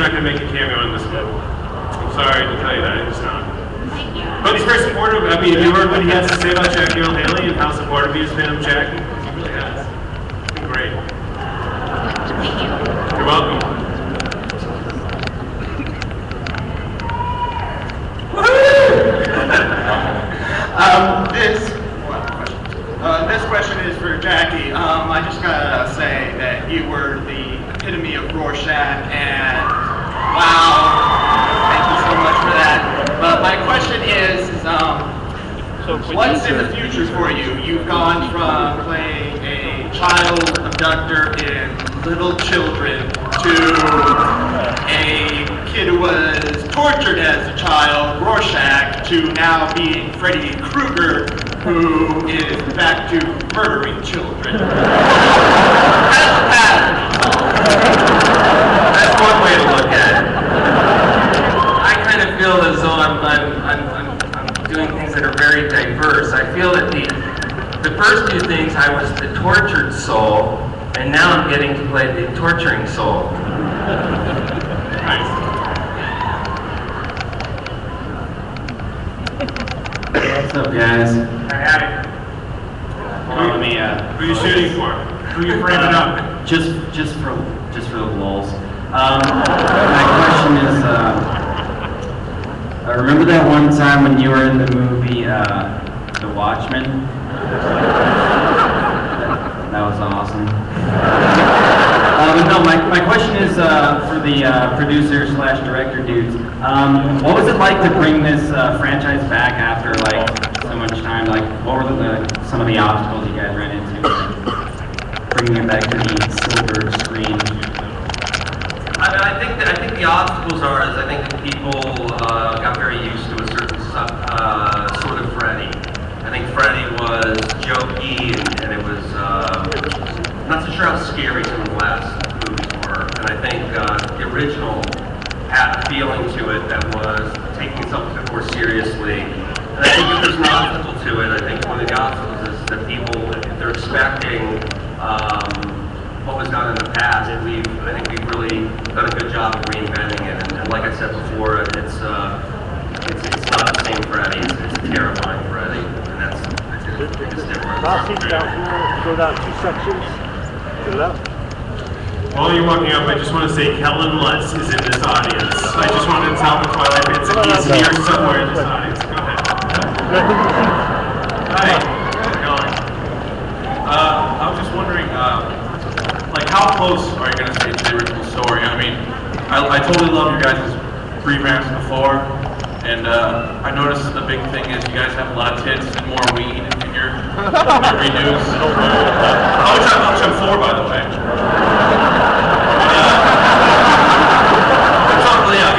not going to make a cameo in this film. I'm sorry to tell you that, he's not. Thank you. But he's very supportive. I mean, have you heard what he has to say about Jackie Earle Haley and how supportive he has been of Jackie? He really has. It's been great. Thank you. You're welcome. This question is for Jackie. I just gotta say that you were the epitome of Rorschach, and wow, thank you so much for that. But my question is what's in the future for you? You've gone from playing a child abductor in Little Children to a kid who was tortured as a child, Rorschach, to now being Freddy Krueger, who is back to murdering children. That's the pattern. That's one way to look at it. I kind of feel as though I'm doing things that are very diverse. I feel that the first two things, I was the tortured soul, and now I'm getting to play the torturing soul. Nice. What's up, guys? Who are you shooting for? Who are you framing up? Just for the lulz. My question is, remember that one time when you were in the movie The Watchmen? That was awesome. No, my question is for the producer/director dudes. What was it like to bring this franchise back after like so much time? Like, what were some of the obstacles you guys ran into bringing it back to the silver screen? I mean, I think the obstacles are I think that people got very used to a certain sort of Freddy. I think Freddy was jokey and it was I'm not so sure how scary some of the last movies were. And I think the original had a feeling to it that was taking itself a bit more seriously. And I think if there's an obstacle to it, I think one of the obstacles is that people, if they're expecting what was done in the past, I think we've really done a good job of reinventing it. And like I said before, it's not the same Freddy. It's a terrifying Freddy, and that's the biggest difference. Go down 2 sections. Go down. While you're walking up, I just want to say Kellen Lutz is in this audience. I just wanted to tell the Twilight Bits that he's here somewhere in this audience. Go ahead. Hi. How's it going? I was just wondering, like, how close are you going to stay to the original story? I mean, I totally love your guys' revamps before, and I noticed the big thing is you guys have a lot of tits and more weed in your redos. Which I'm for, by the way.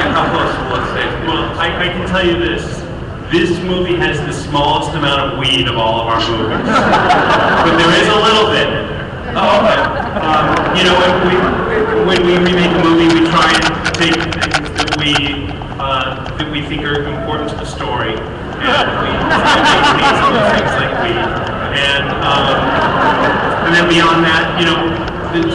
How close to what stage? Well, I can tell you this. This movie has the smallest amount of weed of all of our movies. But there is a little bit in there. Oh, okay. You know, when we remake a movie, we try and take things that we think are important to the story, and we try and make these other things like weed. And then beyond that, you know,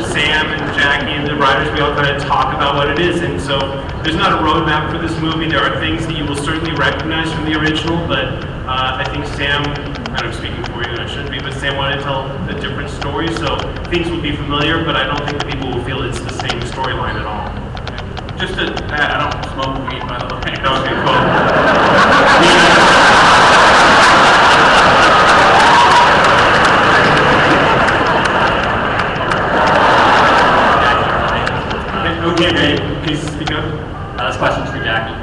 Sam and Jackie and the writers, we all kind of talk about what it is, and so there's not a roadmap for this movie. There are things that you will certainly recognize from the original, but I think Sam, and I'm speaking for you, and I shouldn't be, but Sam wanted to tell a different story, so things will be familiar, but I don't think people will feel it's the same storyline at all. Just to add, I don't smoke weed, by the way. Okay, cool. Okay, babe, please speak up. This question's for Jackie.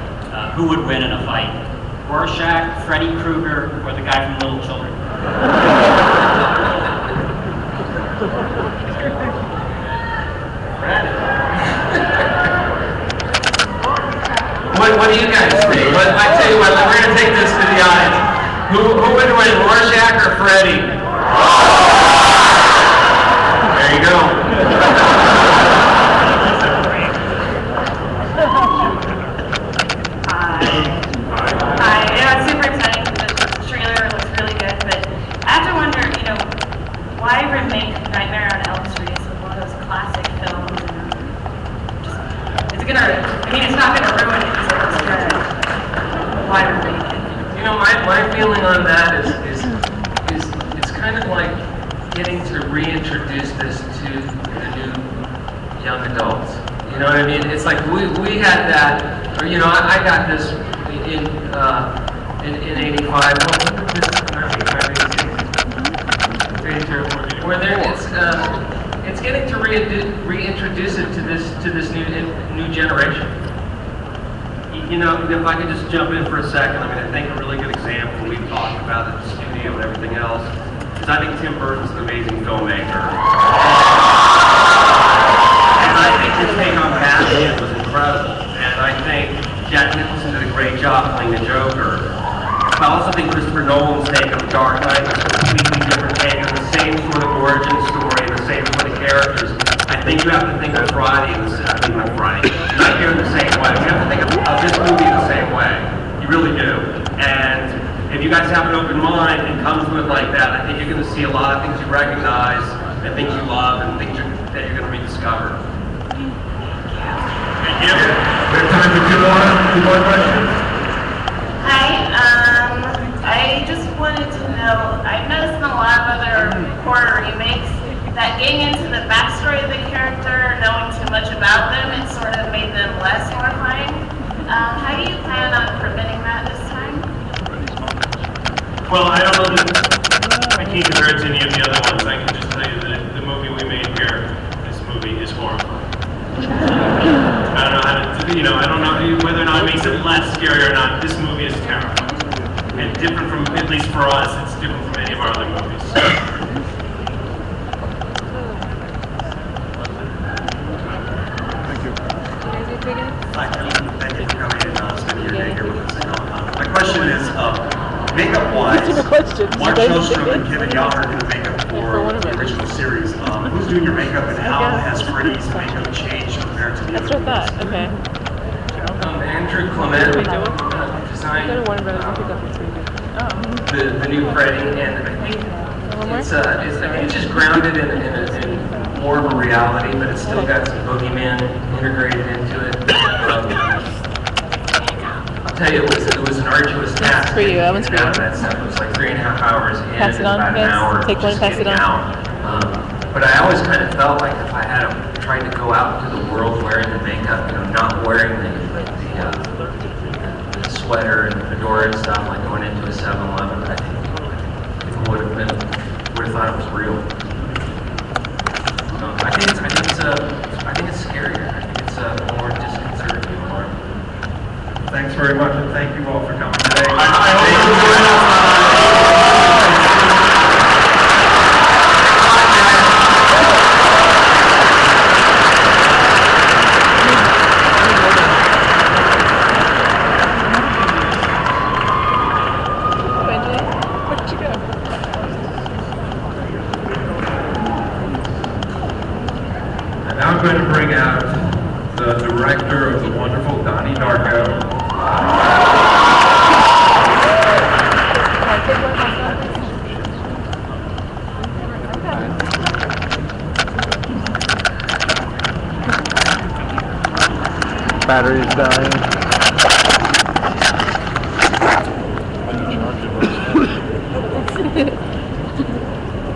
Who would win in a fight? Rorschach, Freddy Krueger, or the guy from Little Children? What do you guys think? I tell you what, we're going to take this to the audience. Who would win, Rorschach or Freddy? There you go. it's not gonna ruin it, so it's gonna, why remake it? You know, my feeling on that is it's kind of like getting to reintroduce this to the new young adults. You know what I mean? It's like we had that, or you know, I got this in '85. Where there it's getting to reintroduce it to this new generation. You know, if I could just jump in for a second, I mean, I think a really good example we've talked about at the studio and everything else is I think Tim Burton's an amazing filmmaker. And I think his take on Batman was incredible. And I think Jack Nicholson did a great job playing the Joker. I also think Christopher Nolan's take on Dark Knight was a completely different take on the same sort of origin story, the same sort of characters. I think you have to think of Friday in the same way. Friday. Not here in the same way. You have to think of this movie in the same way. You really do. And if you guys have an open mind and come to it like that, I think you're going to see a lot of things you recognize, and things you love, and things that you're going to rediscover. Thank you. We have time for two more questions. Hi, I just wanted to know, I've noticed in a lot of other horror remakes that getting into the backstory of the character, knowing too much about them, it sort of made them less horrifying. How do you plan on preventing that this time? Well, I don't know that I can't compare it to any of the other ones. I can just tell you that the movie we made here, this movie is horrifying. I don't know how to, you know, I don't know whether or not it makes it less scary or not. This movie is terrifying. And different from, at least for us, it's different from any of our other movies. Hi, gentlemen. Thank you for coming and spending your day here with us. My question is, makeup-wise, Mark Shellstrom and Kevin Yahner do the makeup for the original series. Who's doing your makeup, and how has Freddy's makeup changed compared to the other movies? That's what I thought. Okay. Andrew Clement designed the new Freddy, and I think it's just grounded in more of a reality, but it's still got some boogeyman integrated into it. I'll tell you, it was an arduous task. For you, that one's for you. That stuff. It was like 3.5 hours in, Pass it on, about an guys. hour. Take one and pass it on. But I always kind of felt like if I had tried to go out into the world wearing the makeup, you know, not wearing the sweater and the fedora and stuff, like going into a 7-Eleven, I think people would have thought it was real. So I think it's scarier. I think it's more disconcerting. Thanks very much, and thank you all for coming today. And now I'm going to bring out the director of the wonderful Donnie Darko. Battery is dying.